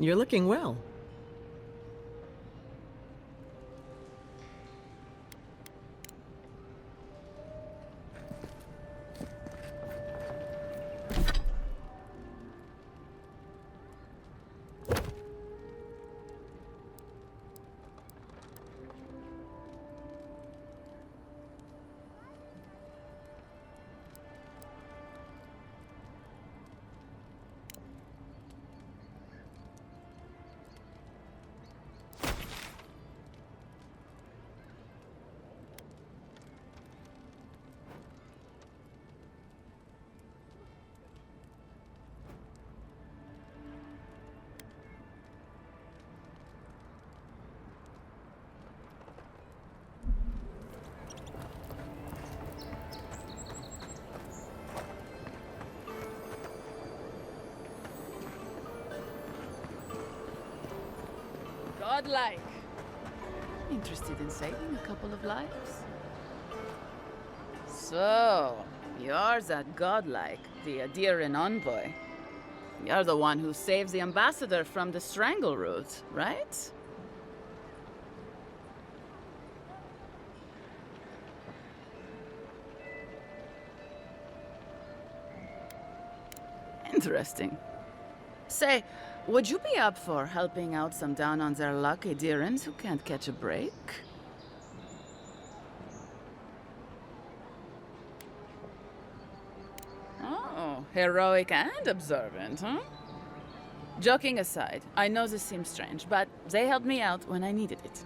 You're looking well. Godlike. Interested in saving a couple of lives? So, you're that godlike, the Adiran envoy. You're the one who saves the ambassador from the strangle root, right? Interesting. Say, would you be up for helping out some down-on-their-luck Adirans who can't catch a break? Oh, heroic and observant, huh? Joking aside, I know this seems strange, but they helped me out when I needed it.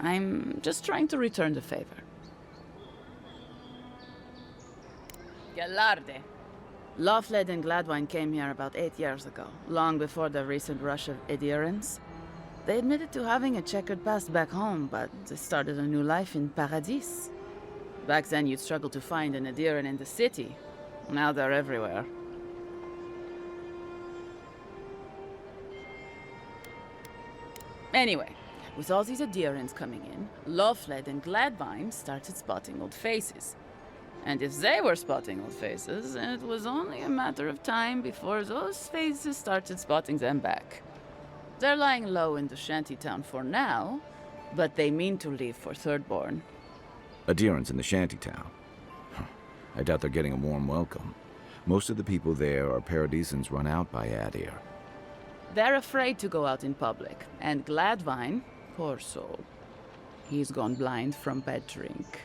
I'm just trying to return the favor. Gallarde. Loftlead and Gladwine came here about 8 years ago, long before the recent rush of adherents. They admitted to having a checkered past back home, but they started a new life in Paradis. Back then, you'd struggle to find an adherent in the city. Now they're everywhere. Anyway, with all these adherents coming in, Loftlead and Gladwine started spotting old faces. And if they were spotting old faces, it was only a matter of time before those faces started spotting them back. They're lying low in the shantytown for now, but they mean to leave for Thirdborn. Adherents in the shantytown? I doubt they're getting a warm welcome. Most of the people there are Paradisans run out by Adir. They're afraid to go out in public, and Gladwine, poor soul, he's gone blind from bad drink.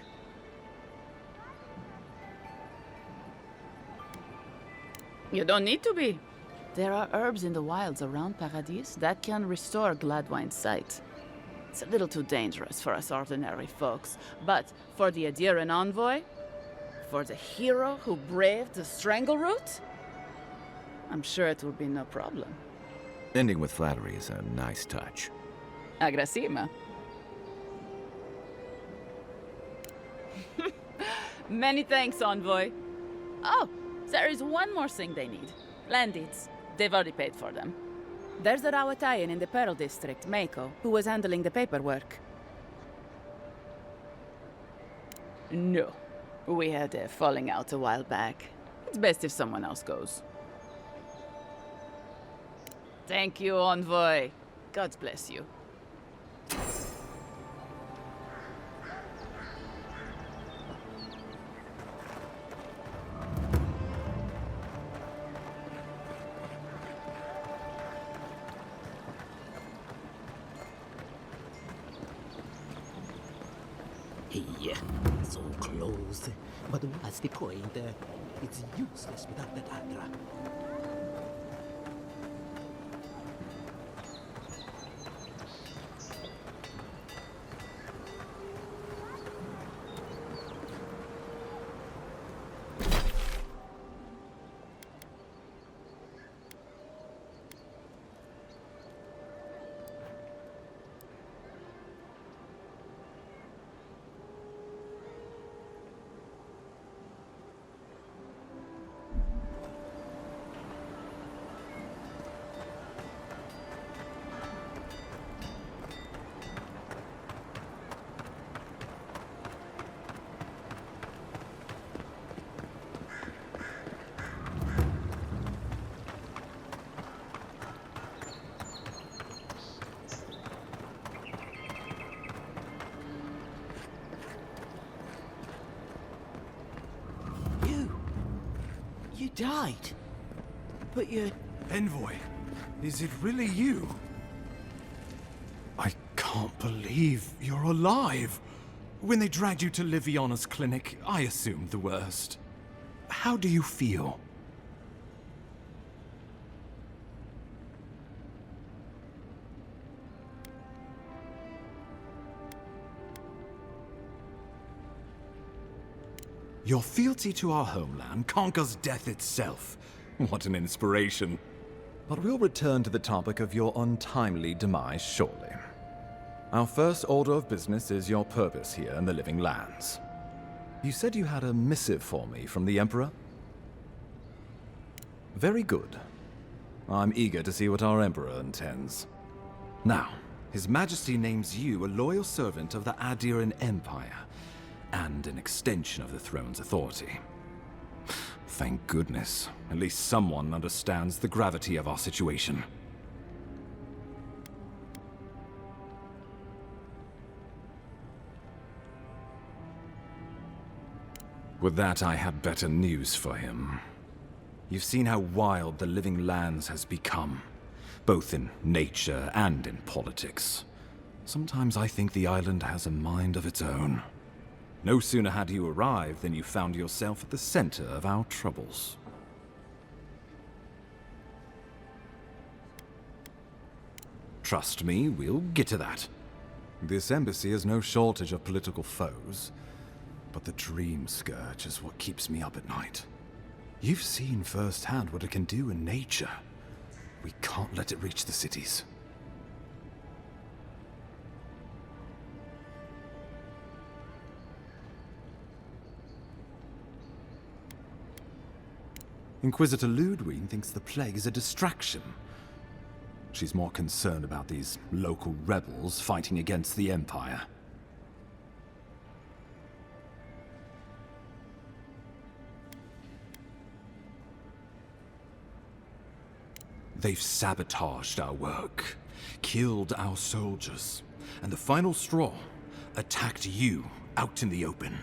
You don't need to be. There are herbs in the wilds around Paradis that can restore Gladwine's sight. It's a little too dangerous for us ordinary folks, but for the Adiran envoy, for the hero who braved the strangle root, I'm sure it will be no problem. Ending with flattery is a nice touch. Agrasima. Many thanks, envoy. Oh, there is one more thing they need. Land deeds. They've already paid for them. There's a Rawatayan in the Pearl District, Mako, who was handling the paperwork. No. We had a falling out a while back. It's best if someone else goes. Thank you, envoy. God bless you. Hey, so close. But what's the point? It's useless without that Agra. died. But you... Envoy, is it really you? I can't believe you're alive. When they dragged you to Liviana's clinic, I assumed the worst. How do you feel? Your fealty to our homeland conquers death itself. What an inspiration. But we'll return to the topic of your untimely demise shortly. Our first order of business is your purpose here in the Living Lands. You said you had a missive for me from the Emperor? Very good. I'm eager to see what our Emperor intends. Now, His Majesty names you a loyal servant of the Adiran Empire, and an extension of the throne's authority. Thank goodness. At least someone understands the gravity of our situation. With that, I have better news for him. You've seen how wild the Living Lands has become, both in nature and in politics. Sometimes I think the island has a mind of its own. No sooner had you arrived than you found yourself at the center of our troubles. Trust me, we'll get to that. This embassy has no shortage of political foes, but the dream scourge is what keeps me up at night. You've seen firsthand what it can do in nature. We can't let it reach the cities. Inquisitor Ludwig thinks the plague is a distraction. She's more concerned about these local rebels fighting against the Empire. They've sabotaged our work, killed our soldiers, and the final straw, attacked you out in the open.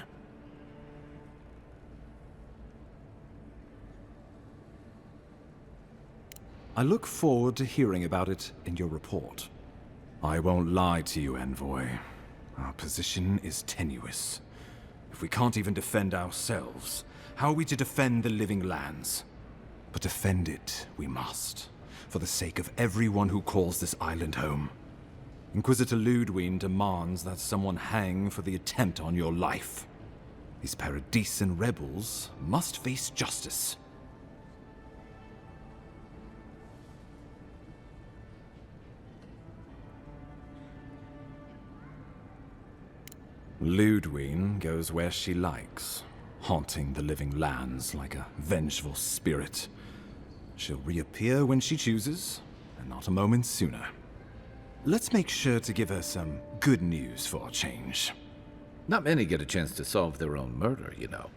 I look forward to hearing about it in your report. I won't lie to you, Envoy. Our position is tenuous. If we can't even defend ourselves, how are we to defend the Living Lands? But defend it we must, for the sake of everyone who calls this island home. Inquisitor Ludwig demands that someone hang for the attempt on your life. These Paradisian rebels must face justice. Ludwig goes where she likes, haunting the Living Lands like a vengeful spirit. She'll reappear when she chooses, and not a moment sooner. Let's make sure to give her some good news for a change. Not many get a chance to solve their own murder, you know.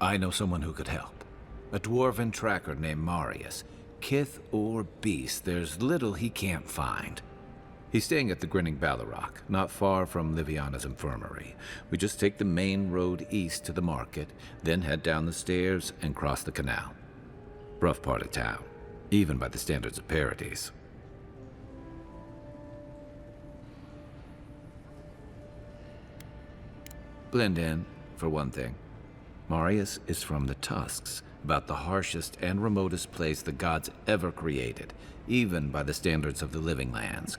I know someone who could help. A dwarven tracker named Marius. Kith or beast, there's little he can't find. He's staying at the Grinsenden Balarok, not far from Liviana's infirmary. We just take the main road east to the market, then head down the stairs and cross the canal. Rough part of town, even by the standards of Paradise. Blend in, for one thing. Marius is from the Tusks, about the harshest and remotest place the gods ever created, even by the standards of the Living Lands.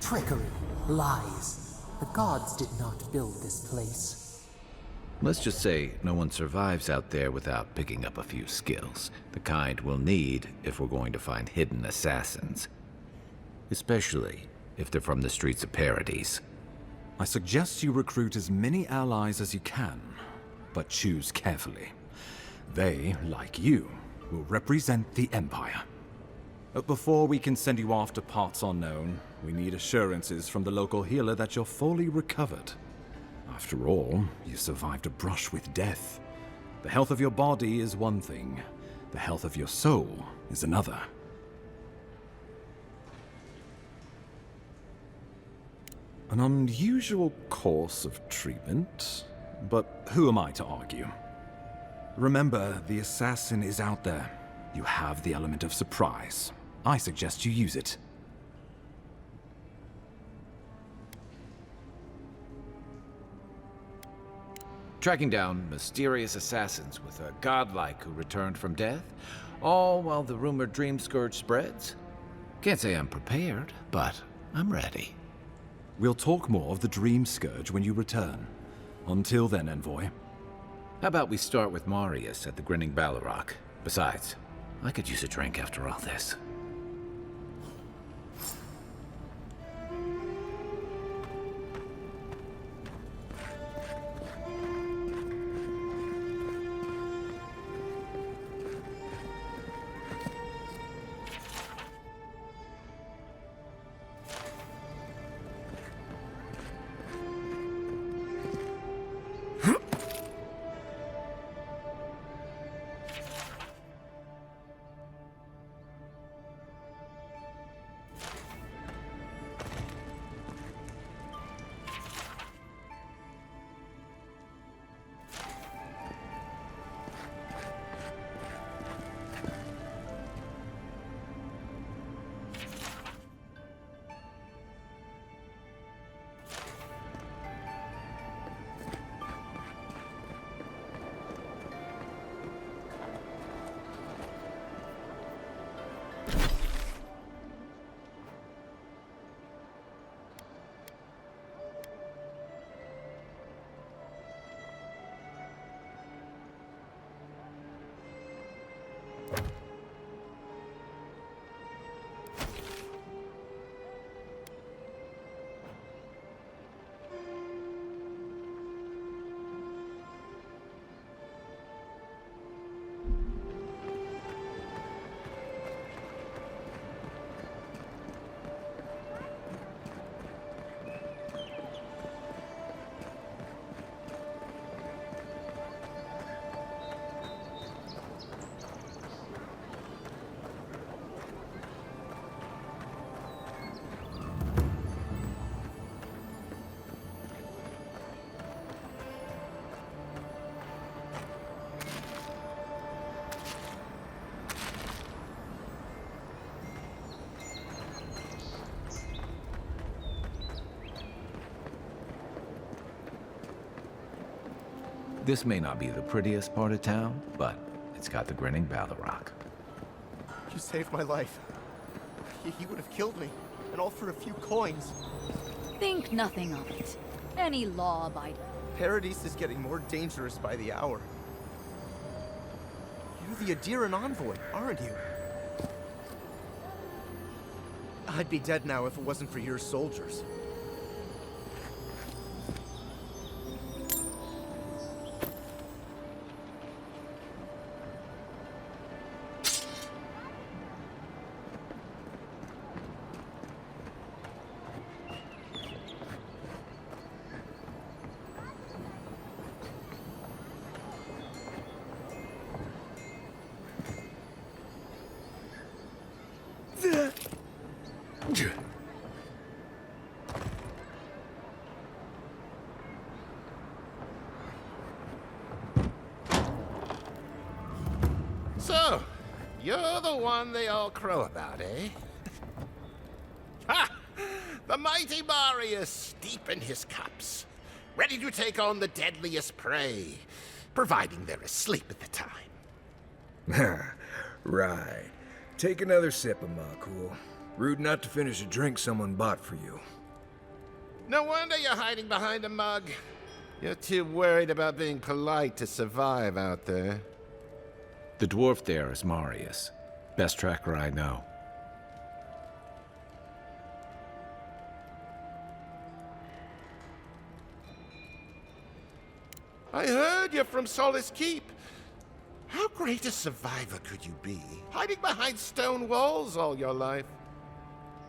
Trickery, lies. The gods did not build this place. Let's just say no one survives out there without picking up a few skills, the kind we'll need if we're going to find hidden assassins. Especially if they're from the streets of Paradise. I suggest you recruit as many allies as you can, but choose carefully. They, like you, will represent the Empire. But before we can send you off to parts unknown, we need assurances from the local healer that you're fully recovered. After all, you survived a brush with death. The health of your body is one thing, the health of your soul is another. An unusual course of treatment, but who am I to argue? Remember, the assassin is out there. You have the element of surprise. I suggest you use it. Tracking down mysterious assassins with a godlike who returned from death, all while the rumored dream scourge spreads. Can't say I'm prepared, but I'm ready. We'll talk more of the Dream Scourge when you return. Until then, Envoy. How about we start with Marius at the Grinning Balarok? Besides, I could use a drink after all this. This may not be the prettiest part of town, but it's got the Grinning Balarok. You saved my life. He would have killed me, and all for a few coins. Think nothing of it. Any law-abiding. Paradise is getting more dangerous by the hour. You're the Adiran envoy, aren't you? I'd be dead now if it wasn't for your soldiers. So, you're the one they all crow about, eh? Ha! The mighty Marius, deep in his cups, ready to take on the deadliest prey, providing they're asleep at the time. Right. Take another sip of my cool. Rude not to finish a drink someone bought for you. No wonder you're hiding behind a mug. You're too worried about being polite to survive out there. The dwarf there is Marius. Best tracker I know. I heard you're from Solace Keep. How great a survivor could you be, hiding behind stone walls all your life?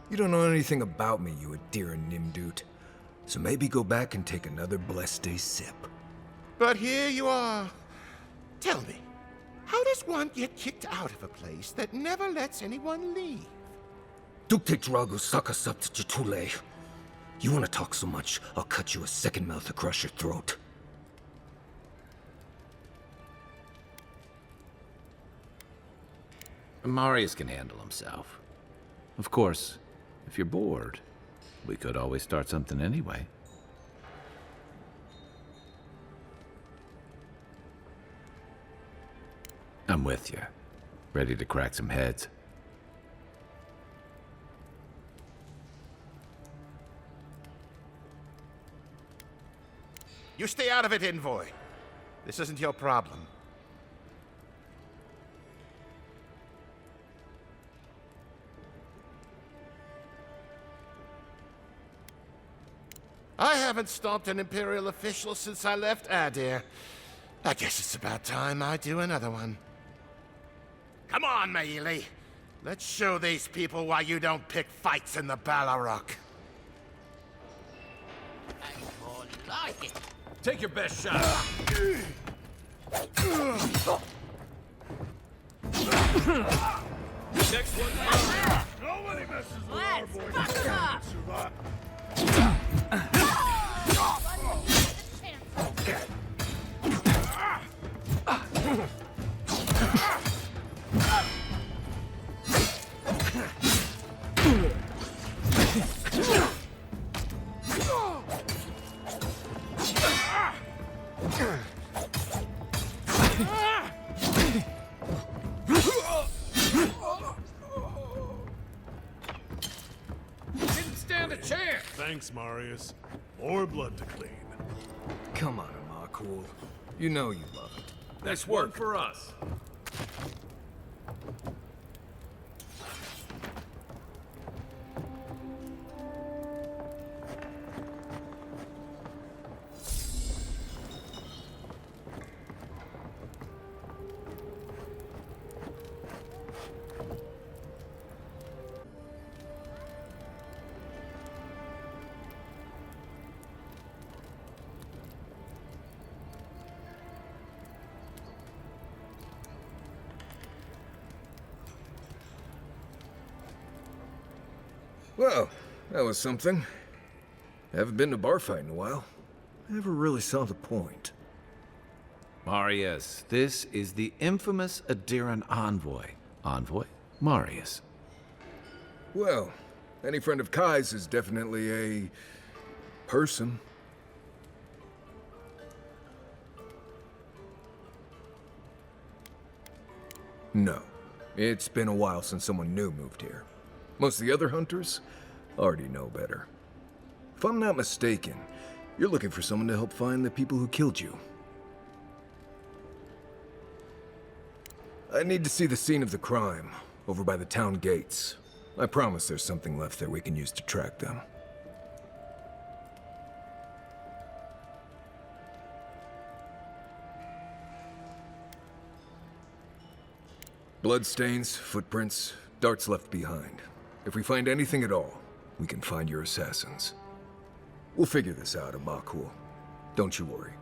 You don't know anything about me, you Adiran Nimdut. So maybe go back and take another blessed day sip. But here you are. Tell me, how does one get kicked out of a place that never lets anyone leave? Dukte Drago Sakasap Jitule. You want to talk so much, I'll cut you a second mouth across your throat. Marius can handle himself. Of course, if you're bored, we could always start something anyway. I'm with you. Ready to crack some heads. You stay out of it, Envoy. This isn't your problem. I haven't stopped an Imperial official since I left Adir. I guess it's about time I do another one. Come on, Maili. Let's show these people why you don't pick fights in the Balarok. Take your best shot. Next one. Nobody messes with our boys. Didn't stand a chance. Thanks, Marius. More blood to clean. Come on, Amakul. You know you love it. That's work for us. Well, that was something. Haven't been to a bar fight in a while. Never really saw the point. Marius, this is the infamous Adiran envoy. Envoy? Marius. Well, any friend of Kai's is definitely a person. No. It's been a while since someone new moved here. Most of the other hunters already know better. If I'm not mistaken, you're looking for someone to help find the people who killed you. I need to see the scene of the crime, over by the town gates. I promise there's something left there we can use to track them. Bloodstains, footprints, darts left behind. If we find anything at all, we can find your assassins. We'll figure this out, Amakul. Don't you worry.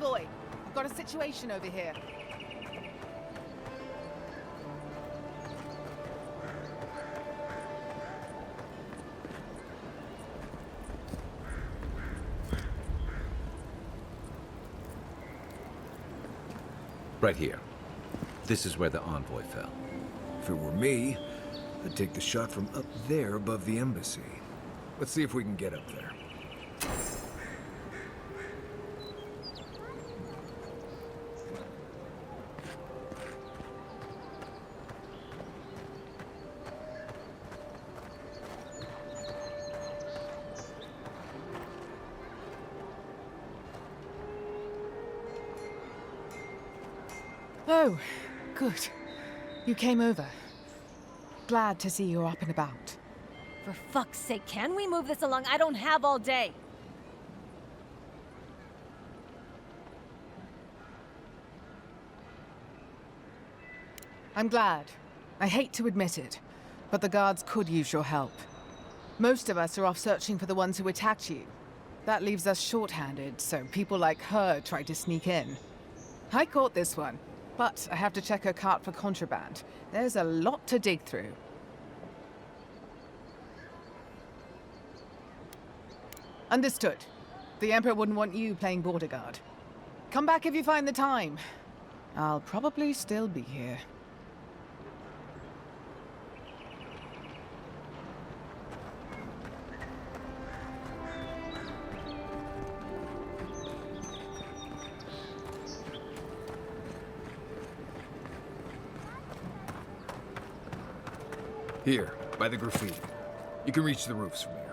Envoy, I've got a situation over here. Right here. This is where the envoy fell. If it were me, I'd take the shot from up there above the embassy. Let's see if we can get up there. Oh, good. You came over. Glad to see you're up and about. For fuck's sake, can we move this along? I don't have all day. I'm glad. I hate to admit it, but the guards could use your help. Most of us are off searching for the ones who attacked you. That leaves us short-handed, so people like her try to sneak in. I caught this one, but I have to check her cart for contraband. There's a lot to dig through. Understood. The Emperor wouldn't want you playing border guard. Come back if you find the time. I'll probably still be here. Here, by the graffiti. You can reach the roofs from here.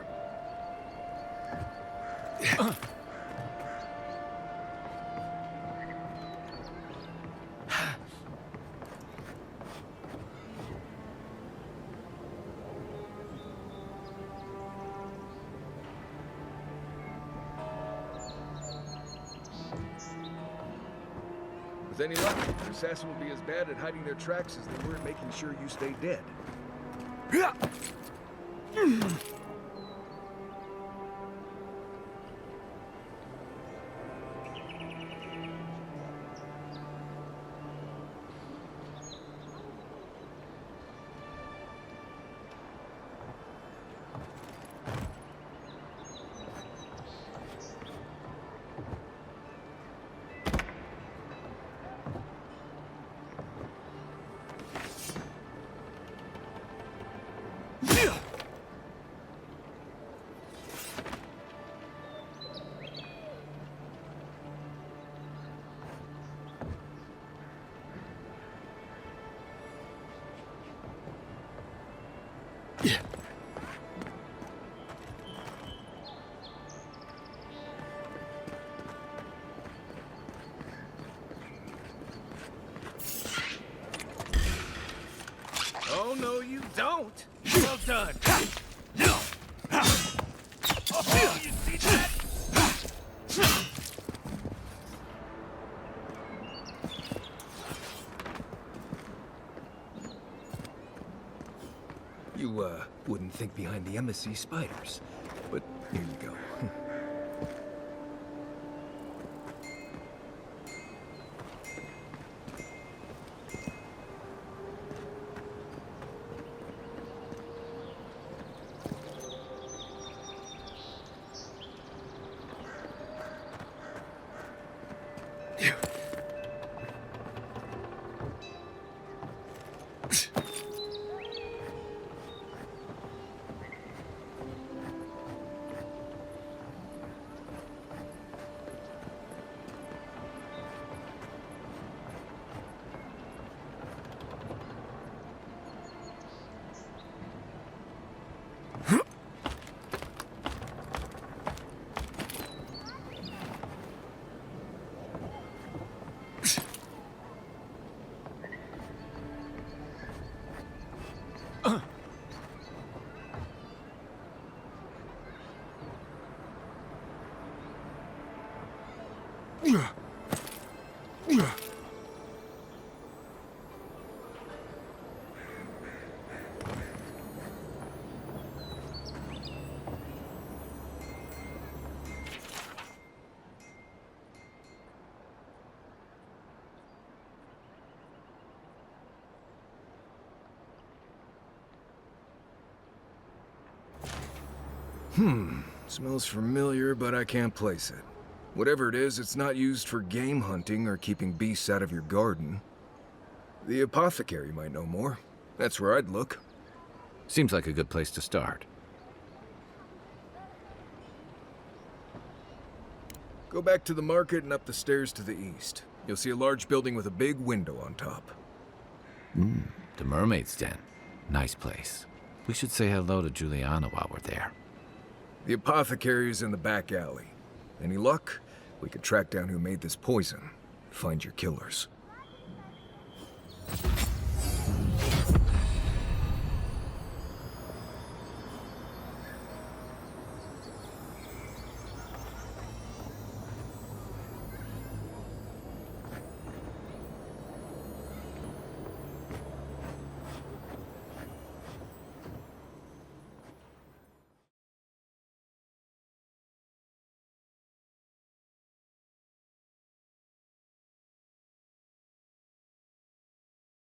With any luck, the assassin will be as bad at hiding their tracks as they were at making sure you stay dead. Oh, no, you don't. Well done. No. Oh, you see that? You, wouldn't think behind the embassy spiders. But here you go. Smells familiar, but I can't place it. Whatever it is, it's not used for game hunting or keeping beasts out of your garden. The apothecary might know more. That's where I'd look. Seems like a good place to start. Go back to the market and up the stairs to the east. You'll see a large building with a big window on top. The Mermaid's Den. Nice place. We should say hello to Juliana while we're there. The apothecary is in the back alley. Any luck? We could track down who made this poison. Find your killers.